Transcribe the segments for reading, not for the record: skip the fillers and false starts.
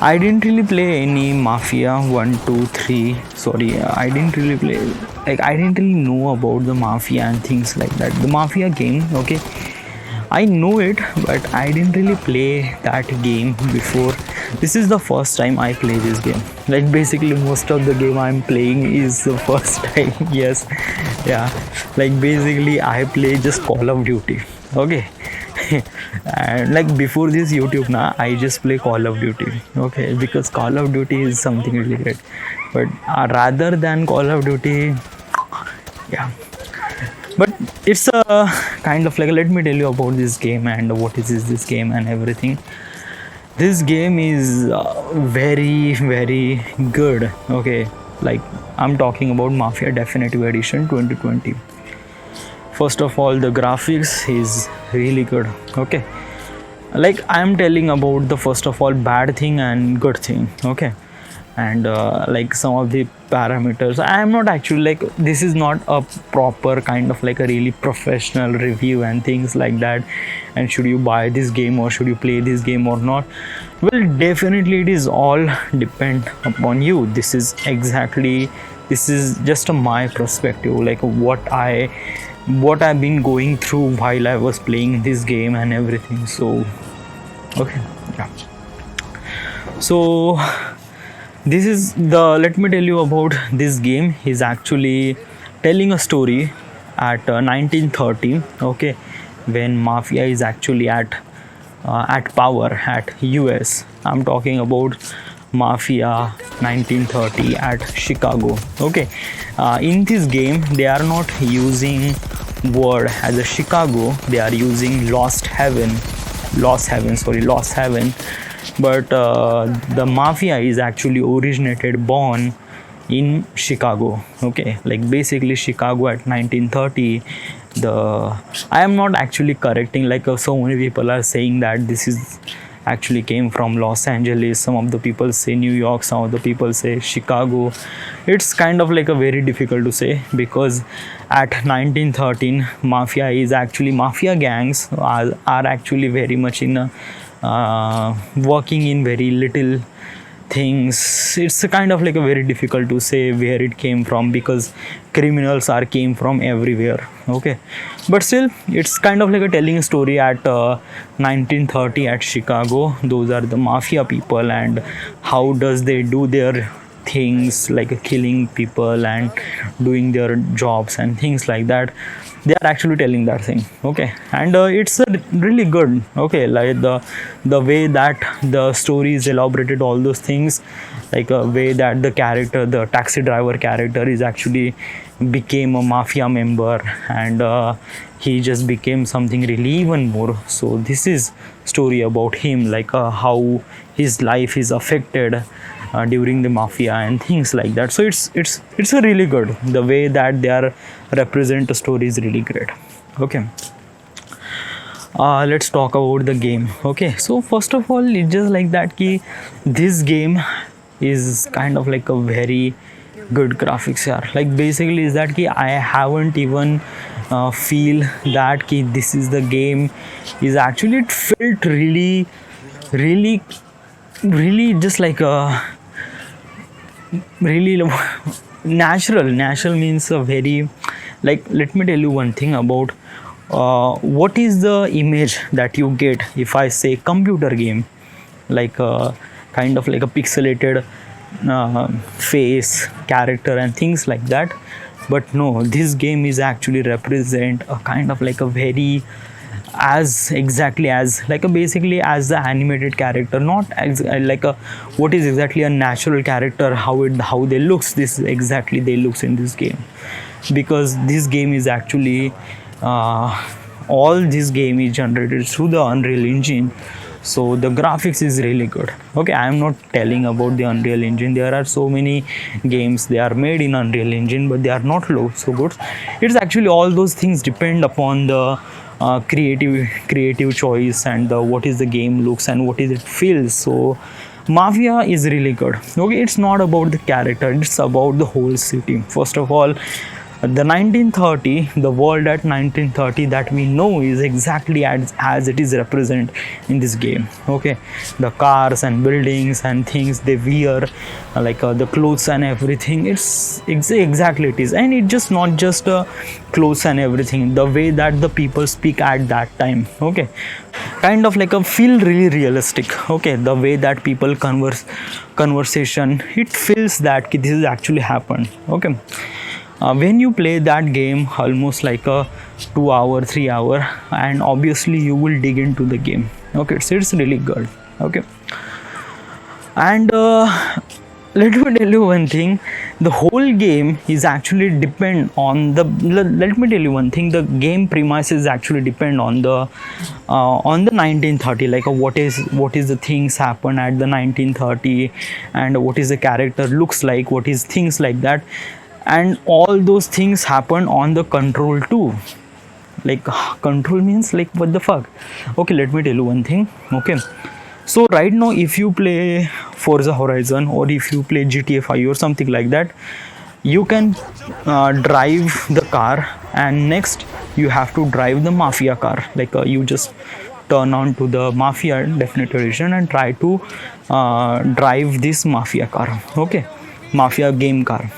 I didn't really play any Mafia 1, 2, 3. Sorry, I didn't really play. Like, I didn't really know about the Mafia and things like that. The Mafia game, okay, I know it, but I didn't really play that game before. This is the first time I play this game. Like, basically, most of the game I'm playing is the first time. Yes, yeah. Like, basically, I play just Call of Duty. Okay. And like before this YouTube now, I just play Call of Duty. Okay, because Call of Duty is something really great. But rather than Call of Duty, yeah, but it's a kind of like, let me tell you about this game and what is this game and everything. This game is very good. Okay, like I'm talking about Mafia Definitive Edition 2020. First of all, the graphics is really good. Okay, like I'm telling about the first of all bad thing and good thing. Okay, and like some of the parameters, I am not actually, like, this is not a proper kind of like a really professional review and things like that, and should you buy this game or should you play this game or not. Well, definitely it is all depend upon you. This is just my perspective, like what I've been going through while I was playing this game and everything. So okay, yeah. So this is the, let me tell you about this game. Is actually telling a story at 1930. Okay, when Mafia is actually at power at US. I'm talking about Mafia 1930 at Chicago. Okay, in this game they are not using word as a Chicago, they are using Lost Haven, but the Mafia is actually born in Chicago. Okay, like basically Chicago at 1930. I am not actually correcting, like so many people are saying that this is actually came from Los Angeles. Some of the people say New York, some of the people say Chicago. It's kind of like a very difficult to say, because at 1913 mafia gangs are actually very much in working in very little things. It's a kind of like a very difficult to say where it came from, because criminals came from everywhere. Okay, but still it's kind of like a telling a story at 1930 at Chicago. Those are the mafia people, and how does they do their things, like killing people and doing their jobs and things like that. They are actually telling that thing. Okay, and it's really good. Okay, like the way that the story is elaborated, all those things, like a way that the taxi driver character is actually became a mafia member, and he just became something really even more. So this is story about him, like how his life is affected during the mafia and things like that. So it's a really good, the way that they are represent the story is really great. Okay, let's talk about the game. Okay, so first of all, it's just like that ki this game is kind of like a very good graphics here. Like basically is that ki I haven't even feel that ki this is the game is actually, it felt really just like a really natural means a very, like, let me tell you one thing about what is the image that you get if I say computer game, like kind of like a pixelated face, character and things like that. But no, this game is actually represent a kind of like a very, as exactly as like a basically as the animated character, not as like a what is exactly a natural character, how they looks, this exactly they looks in this game. Because this game is actually all this game is generated through the Unreal Engine, so the graphics is really good. Okay, I am not telling about the Unreal Engine, there are so many games they are made in Unreal Engine, but they are not so good. It's actually all those things depend upon the creative choice and what is the game looks and what is it feels. So Mafia is really good. Okay, it's not about the character, it's about the whole city. First of all, The 1930, the world at 1930 that we know is exactly as it is represented in this game. Okay, the cars and buildings and things they wear, the clothes and everything. Exactly it is, and it's just not just clothes and everything. The way that the people speak at that time. Okay, kind of like a feel really realistic. Okay, the way that people conversation, it feels that this is actually happened. Okay, when you play that game almost like a 2 hour 3 hour, and obviously you will dig into the game. Okay, it's really good. Okay, and let me tell you one thing, the whole game is actually depend on the let me tell you one thing, the game premises actually depend on the 1930, like what is the things happen at the 1930, and what is the character looks like, what is things like that, and all those things happen on the control too. Like control means like what the fuck. Okay, let me tell you one thing. Okay, so right now if you play Forza Horizon, or if you play GTA 5 or something like that, you can drive the car, and next you have to drive the Mafia car. You just turn on to the Mafia Definitive Edition and try to drive this Mafia car. Okay, Mafia game car.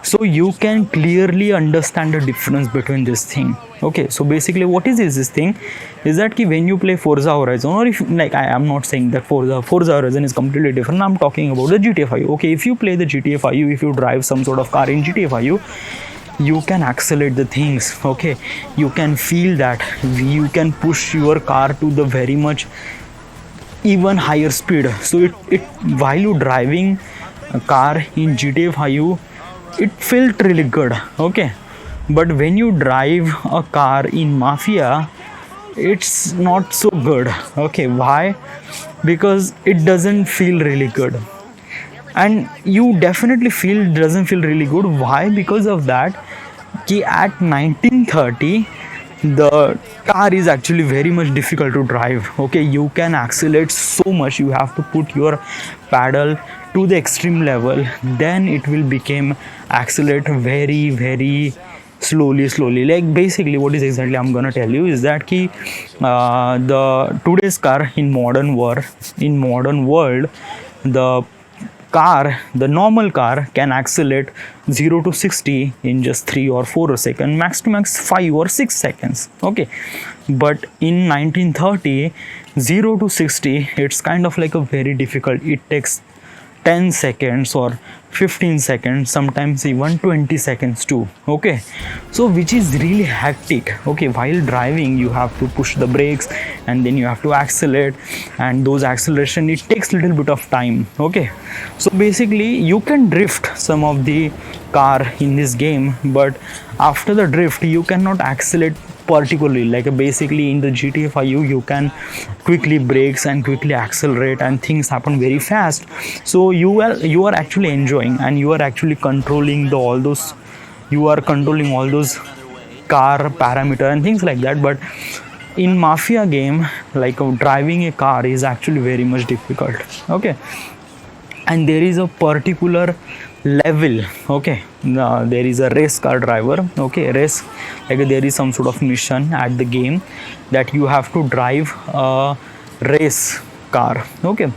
So you can clearly understand the difference between this thing. Okay, so basically what is this thing is that when you play Forza Horizon, or if I am not saying that Forza Horizon is completely different, I'm talking about the GTA 5. Okay, if you play the GTA 5, if you drive some sort of car in GTA 5, you can accelerate the things. Okay, you can feel that you can push your car to the very much even higher speed. So it while you driving a car in GTA 5, it felt really good. Okay, but when you drive a car in Mafia, it's not so good. Okay, why? Because it doesn't feel really good, and you definitely feel doesn't feel really good. Why? Because of that at 1930 the car is actually very much difficult to drive. Okay, you can accelerate so much, you have to put your pedal to the extreme level, then it will become accelerate very slowly. Like basically what is exactly I'm gonna tell you is that the today's car in modern world, the normal car can accelerate 0 to 60 in just 3 or 4 seconds, max to max 5 or 6 seconds. Okay, but in 1930, 0 to 60, it's kind of like a very difficult. It takes 10 seconds or 15 seconds, sometimes even 20 seconds too. Okay, so which is really hectic. Okay, while driving you have to push the brakes, and then you have to accelerate, and those acceleration, it takes little bit of time. Okay, so basically you can drift some of the car in this game, but after the drift you cannot accelerate particularly. Like basically in the GTA 5 you can quickly brakes and quickly accelerate, and things happen very fast. So you are actually enjoying, and you are actually controlling all those car parameter and things like that. But in Mafia game, driving a car is actually very much difficult. Okay, and there is a particular level. Okay, there is a race car driver. Okay, race, there is some sort of mission at the game that you have to drive a race car. Okay,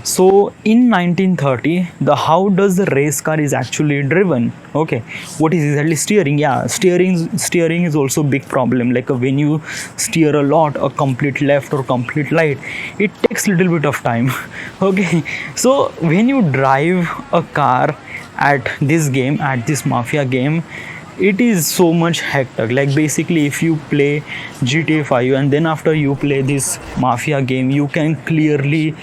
so in 1930, how does the race car is actually driven? Okay, what is exactly steering? Yeah, steering is also a big problem. When you steer a lot, a complete left or complete right, it takes little bit of time. Okay, so when you drive a car at this Mafia game, it is so much hectic. Basically if you play GTA 5 and then after you play this Mafia game, you can clearly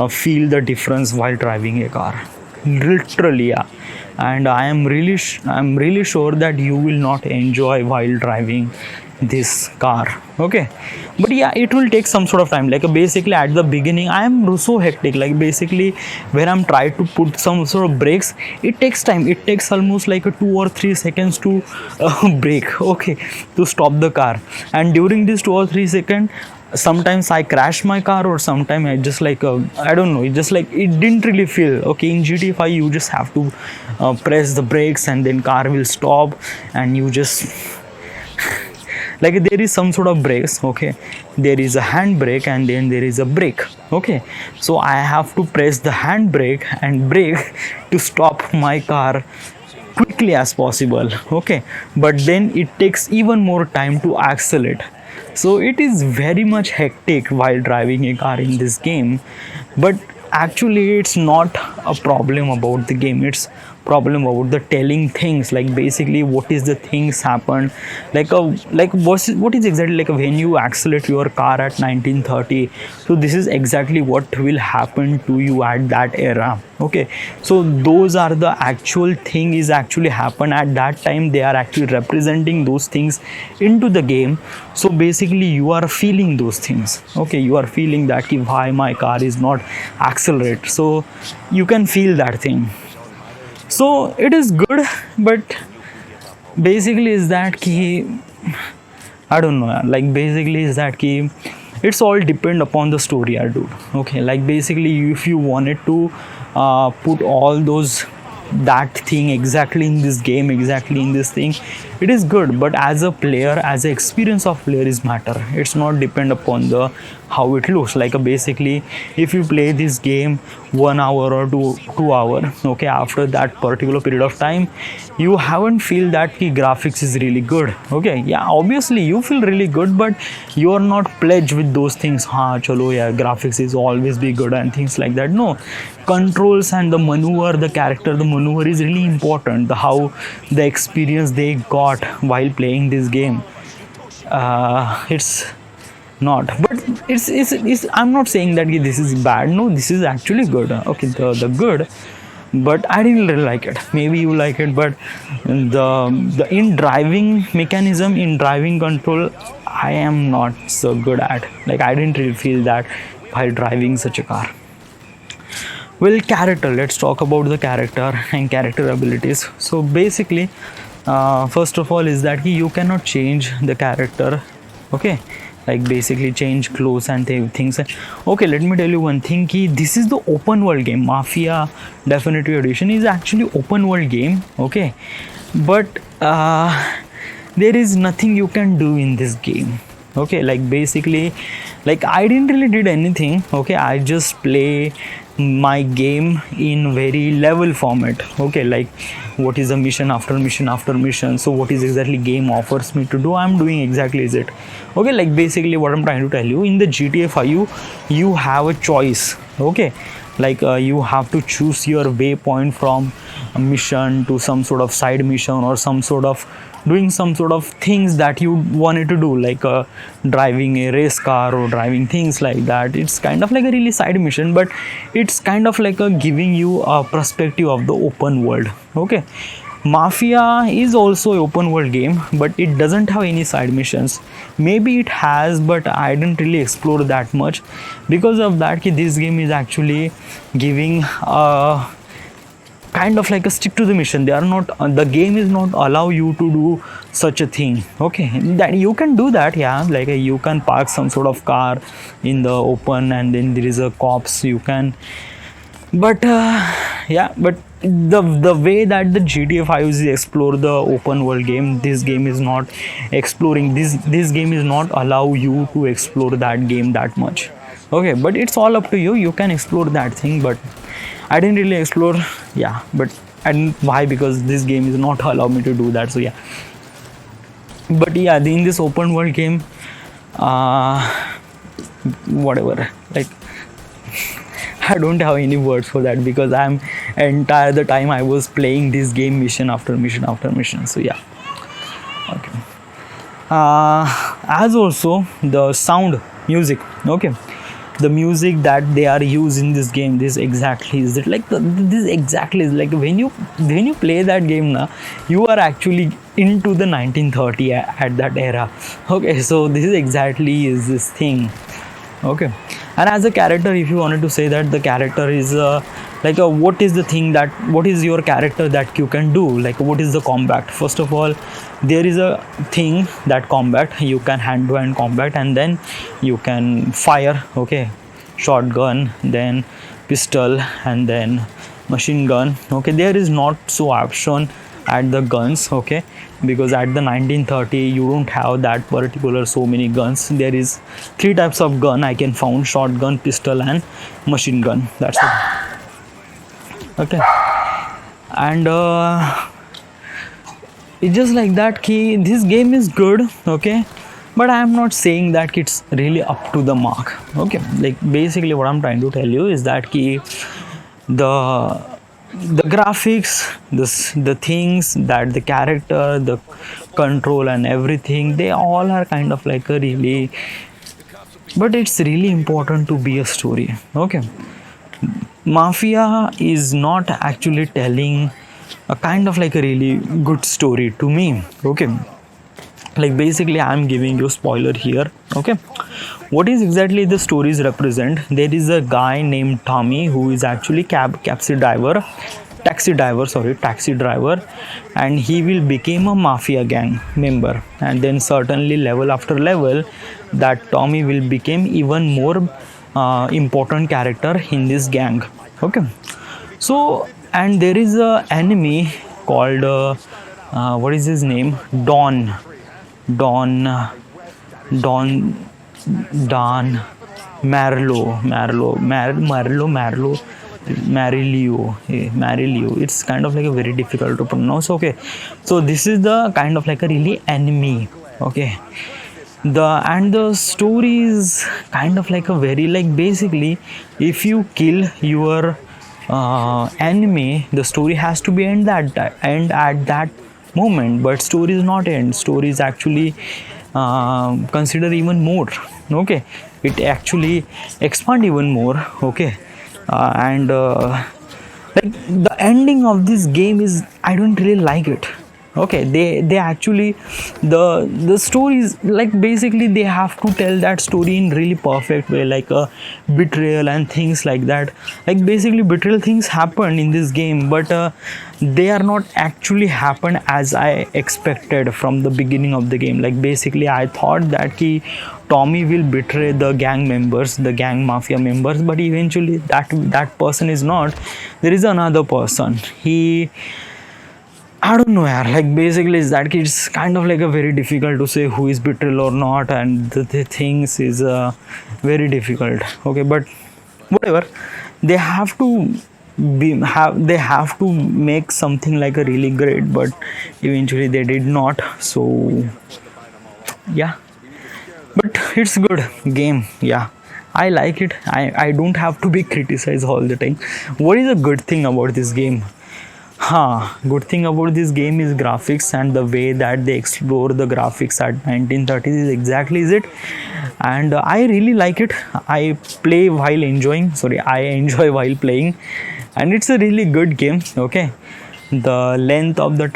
feel the difference while driving a car, literally. Yeah, and I'm really sure that you will not enjoy while driving this car. Okay, but yeah, it will take some sort of time. Basically at the beginning I am so hectic. Basically when I'm trying to put some sort of brakes, it takes time. It takes almost 2 or 3 seconds to brake. Okay, to stop the car, and during this 2 or 3 seconds sometimes I crash my car, or sometimes I just like I don't know, it just like it didn't really feel okay. In GTA 5 you just have to press the brakes and then car will stop, and you just like there is some sort of brakes, okay, there is a handbrake and then there is a brake, okay, so I have to press the handbrake and brake to stop my car quickly as possible, okay, but then it takes even more time to accelerate. So it is very much hectic while driving a car in this game. But actually it's not a problem about the game, it's problem about the telling things, like basically what is the things happen, like a like what is exactly like when you accelerate your car at 1930. So this is exactly what will happen to you at that era, okay. So those are the actual thing is actually happen at that time, they are actually representing those things into the game. So basically you are feeling those things, okay, you are feeling that why my car is not accelerate, so you can feel that thing. So it is good, but basically is that key, I don't know, like basically is that key, it's all depend upon the story, I do, okay, like basically if you wanted to put all those that thing exactly in this game, exactly in this thing, it is good, but as a player, as a experience of player is matter, it's not depend upon the how it looks like basically if you play this game 1 hour or 2 hour, okay, after that particular period of time you haven't feel that the graphics is really good, okay, yeah, obviously you feel really good, but you are not pledged with those things, ha chalo yeah, graphics is always be good and things like that. No, controls and the maneuver, the character, the maneuver is really important, the how the experience they got while playing this game, it's not, but it's I'm not saying that this is bad, no, this is actually good, okay, the good, but I didn't really like it, maybe you like it, but the in driving mechanism, in driving control, I am not so good at, like I didn't really feel that while driving such a car. Well, character, let's talk about the character and character abilities. So basically first of all is that you cannot change the character, okay, like basically change clothes and things. Okay, let me tell you one thing, ki this is the open world game. Mafia Definitive Edition is actually open world game, okay, but there is nothing you can do in this game, okay, like basically like I didn't really did anything, okay, I just play my game in very level format, okay, like what is a mission after mission after mission, so what is exactly game offers me to do, I'm doing exactly is it, okay, like basically what I'm trying to tell you, in the GTA 5 you have a choice, okay, like you have to choose your waypoint from a mission to some sort of side mission or some sort of doing some sort of things that you wanted to do, like driving a race car or driving things like that. It's kind of like a really side mission, but it's kind of like a giving you a perspective of the open world, okay. Mafia is also an open world game, but it doesn't have any side missions. Maybe it has, but I didn't really explore that much. Because of that, this game is actually giving kind of like a stick to the mission. They are not, the game is not allow you to do such a thing, okay, that you can do that, yeah, like you can park some sort of car in the open and then there is a cops you can, but yeah, but the way that the GTA 5 is explore the open world game, this game is not exploring, this game is not allow you to explore that game that much, okay, but it's all up to you, you can explore that thing, but I didn't really explore, yeah, but and why, because this game is not allow me to do that, so yeah, but yeah, in this open world game whatever, like I don't have any words for that, because I'm entire the time I was playing this game mission after mission after mission, so yeah, okay. As also the sound music, okay, the music that they are used in this game, this exactly is it, like this exactly is like when you play that game now, you are actually into the 1930 at that era, okay, so this is exactly is this thing, okay. And as a character, if you wanted to say that the character is like what is the thing that, what is your character that you can do, like what is the combat. First of all, there is a thing that combat, you can hand to hand combat, and then you can fire, okay, shotgun, then pistol, and then machine gun. Okay, there is not so option at the guns, okay, because at the 1930 you don't have that particular so many guns. There is three types of gun I can found: shotgun, pistol, and machine gun. That's it. Okay, and it's just like that key. This game is good, okay, but I am not saying that it's really up to the mark. Okay, like basically what I'm trying to tell you is that key, the graphics, the things that the character, the control and everything, they all are kind of like a really, but it's really important to be a story. Okay, Mafia is not actually telling a kind of like a really good story to me. Okay, like basically I'm giving you spoiler here. Okay, what is exactly the stories represent? There is a guy named Tommy who is actually taxi driver, and he will become a mafia gang member, and then certainly level after level that Tommy will become even more important character in this gang. Okay, so and there is a enemy called what is his name, Don Don Don Marilio. It's kind of like a very difficult to pronounce. Okay, so this is the kind of like a really enemy. Okay, the story is kind of like a very, like basically if you kill your enemy, the story has to be end at that moment, but story is not end. Story is actually consider even more. Okay, it actually expand even more. Okay, and like the ending of this game is, I don't really like it. Okay, they actually, the stories, like basically they have to tell that story in really perfect way, like a betrayal and things like that. Like basically betrayal things happen in this game, but they are not actually happen as I expected from the beginning of the game. Like basically I thought that Tommy will betray the gang members, the gang mafia members, but eventually that person is not. There is another person. I don't know, yaar. Like basically, is that it's kind of like a very difficult to say who is betrayal or not, and the things is very difficult. Okay, but whatever, they have to they have to make something like a really great, but eventually they did not. So yeah, but it's good game. Yeah, I like it. I don't have to be criticized all the time. What is a good thing about this game? Good thing about this game is graphics, and the way that they explore the graphics at 1930s is exactly is it, and I really like it. I play while enjoying. Sorry, I enjoy while playing, and it's a really good game. Okay, the length of the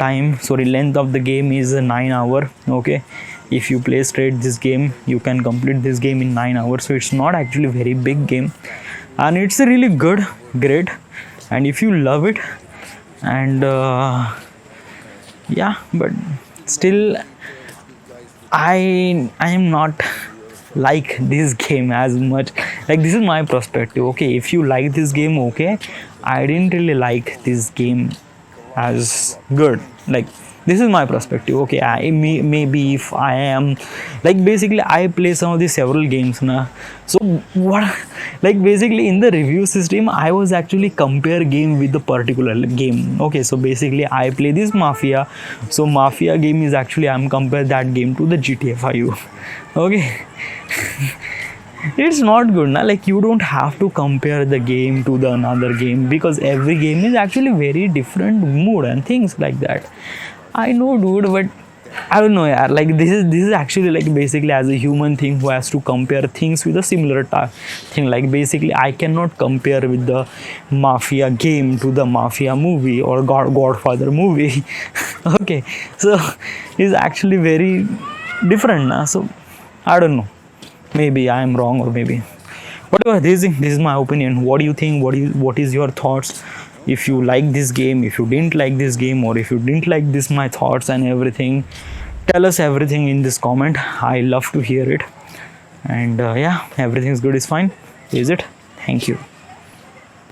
game is 9 hours. Okay, if you play straight this game, you can complete this game in 9 hours. So it's not actually very big game, and it's a really great, and if you love it, and yeah, but still I am not like this game as much. Like this is my perspective. Okay, if you like this game, okay, I didn't really like this game as good. Like this is my perspective. Okay, maybe if I am, like basically I play some of the several games now. So what, like basically in the review system I was actually compare game with the particular game. Okay, so basically I play this Mafia, so Mafia game is actually I'm compare that game to the GTA 5. Okay. It's not good na, like you don't have to compare the game to the another game, because every game is actually very different mood and things like that. I know, dude, but I don't know, yeah. Like this is actually like basically as a human thing who has to compare things with a similar thing. Like basically I cannot compare with the Mafia game to the Mafia movie or Godfather movie. Okay, so it's actually very different na. So I don't know, maybe I am wrong, or maybe whatever, this is my opinion. What do you think? What is your thoughts? If you like this game, if you didn't like this game, or if you didn't like this my thoughts and everything, tell us everything in this comment. I love to hear it. And yeah, everything's good is fine, is it? Thank you.